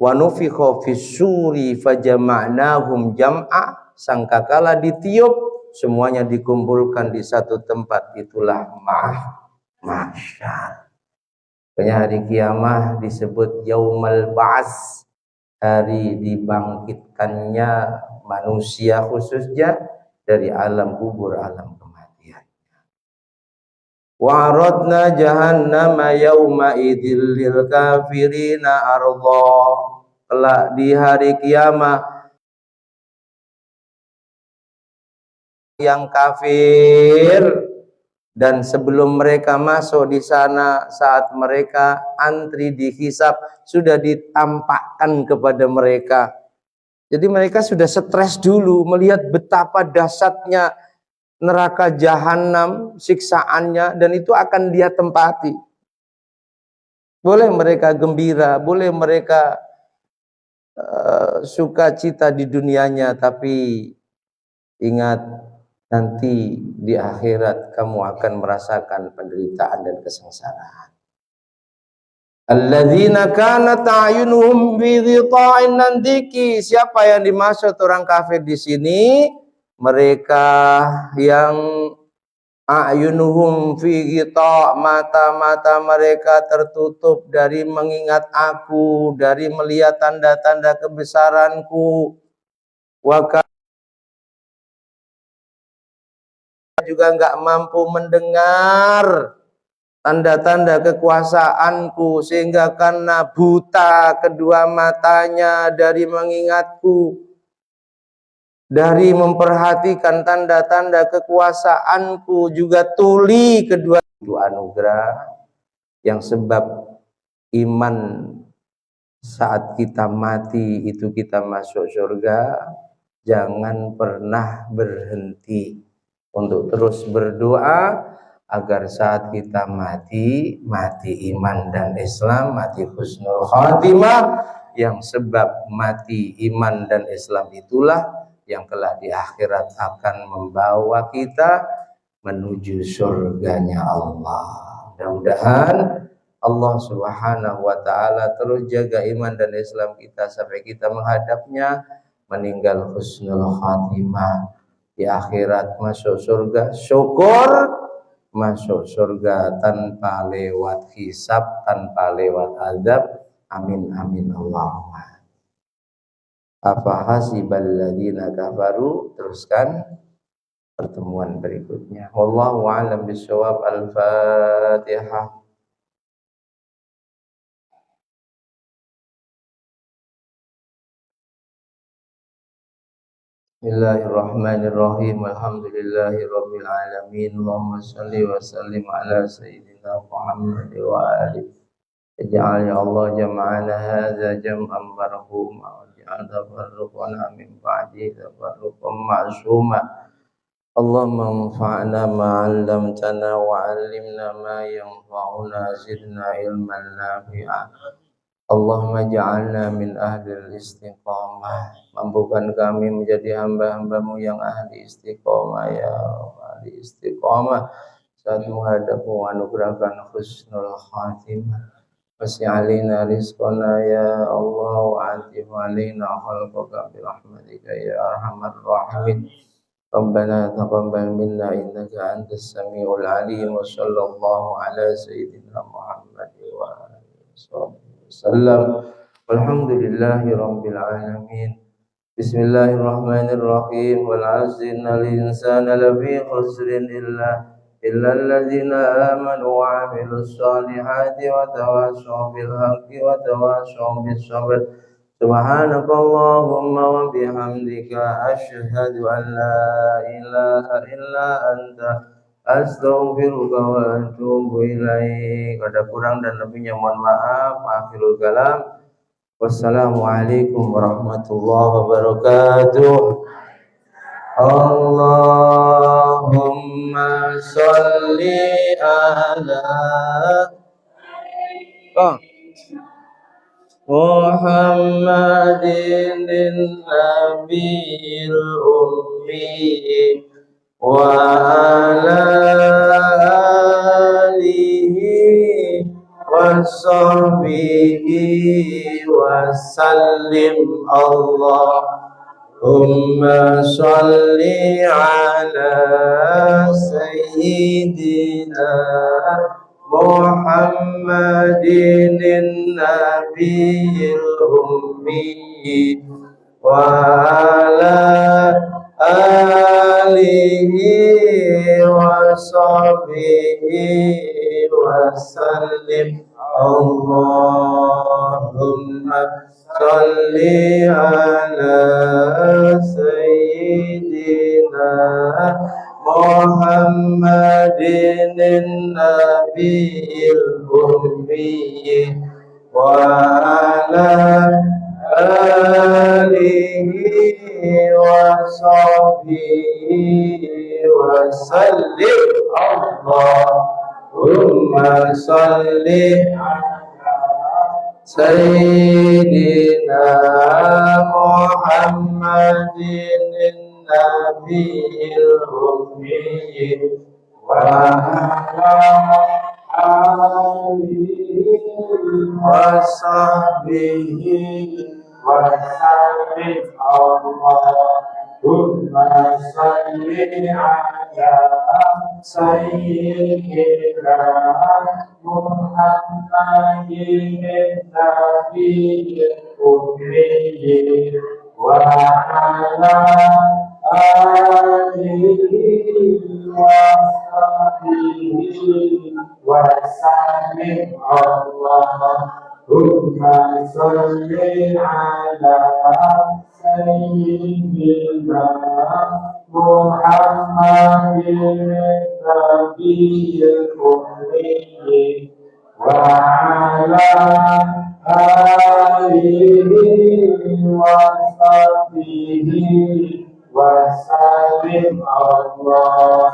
Speaker 1: wa nufikha fis-suri fajama'nahum jam'a, sangkakala ditiup semuanya dikumpulkan di satu tempat, itulah mahsyar. Makanya hari kiamat disebut yaumal ba'ats, hari dibangkitkannya manusia khususnya dari alam kubur, alam kematian. Wa aradna jahannama yauma idzil lil kafirina arda. Kelak di hari kiamat yang kafir, dan sebelum mereka masuk di sana, saat mereka antri dihisab, sudah ditampakkan kepada mereka. Jadi mereka sudah stres dulu melihat betapa dahsyatnya neraka jahanam, siksaannya, dan itu akan dia tempati. Boleh mereka gembira, boleh mereka sukacita di dunianya, tapi ingat, nanti di akhirat kamu akan merasakan penderitaan dan kesengsaraan. Alladzina kanat a'yunuhum bi dhita'in nandiki. Siapa yang dimaksud orang kafir di sini? Mereka yang a'yunuhum fi ghita', mata-mata mereka tertutup dari mengingat aku, dari melihat tanda-tanda kebesaranku. Wa juga enggak mampu mendengar tanda-tanda kekuasaanku, sehingga karena buta kedua matanya dari mengingatku, dari memperhatikan tanda-tanda kekuasaanku, juga tuli kedua. Itu anugerah yang sebab iman saat kita mati itu kita masuk surga. Jangan pernah berhenti untuk terus berdoa agar saat kita mati iman dan Islam, mati husnul khatimah, yang sebab mati iman dan Islam itulah yang kelak di akhirat akan membawa kita menuju surganya Allah. Mudah-mudahan Allah Subhanahu wa ta'ala terus jaga iman dan Islam kita sampai kita menghadapnya, meninggal husnul khatimah, di akhirat masuk surga. Syukur masuk surga tanpa lewat hisab, tanpa lewat azab. Amin amin Allahumma. Afa hasibal ladzina kafaru, teruskan pertemuan berikutnya. Wallahu a'lam bishawab. Al-Fatihah. Bismillahirrahmanirrahim. Alhamdulillahi rabbil alamin. Allahumma shalli wa sallim ala sayyidina Muhammad wa alihi. Ij'al ya Allah jam'ana hadza jam'an marhuma waj'al tafarruqana min ba'di tafarruqan ma'suma. Allahumma anfa'na ma 'allamtana wa 'allimna ma yanfa'una zidna ilman nafi'a. Allahumma ja'alna min ahlil istiqamah. Mampukan kami menjadi hamba-hambamu yang ahli istiqamah ya ahli istiqamah. Saat menghadapmu anugerahkan husnul khatimah. Wasi' alina rizqana ya Allah wa atim alina khalqaka birahmatika ya arhamar rahimin. Rabbana taqabbal minna innaka antas samiul alim. Wa sallallahu ala sayyidina Muhammad wa alihi wasallam. Walhamdulillahi rabbil alamin. Bismillahirrahmanirrahim. Wal 'asri innal insana lafi khusrin illa alladzina amanu wa 'amilus solihati wa tawassaw bil haqqi wa tawassaw bis sabr. Subhanakallahumma wa bihamdika asyhadu an la ilaha illa anta astaghfiruka wa atubu ilaik. Ada kurang dan lebihnya mohon maaf. Akhirul kalam. Wassalamualaikum warahmatullahi wabarakatuh. Allahumma sholli ala Muhammadin nabiyil ummi wa ala alihi wa sahbihi wa sallim. Allahumma sholli ala sayyidina Muhammadin nabiyil ummi wa ala alihi wa sahbihi wa sallim. Allahumma sholli ala sayyidina Muhammadin nabiyil ummi wa ala alihi wa sahbihi wa sallim. Allahumma sholli sayyidina Muhammadin nabiyil ummi wa ala alihi wa sahbihi wa sallim. Allahumma sholli ala sayyidina Muhammadin nabiyil ummi wa ala alihi wa sahbihi wa sallim. Allahumma sholli ala sayyidina Muhammadin nabiyil ummi wa ala alihi wa sahbihi wa sallim. Allahumma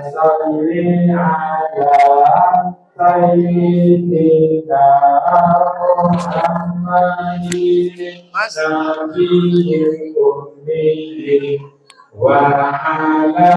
Speaker 1: sholli ala sayyidina Muhammadin nabiyil ummi wa ala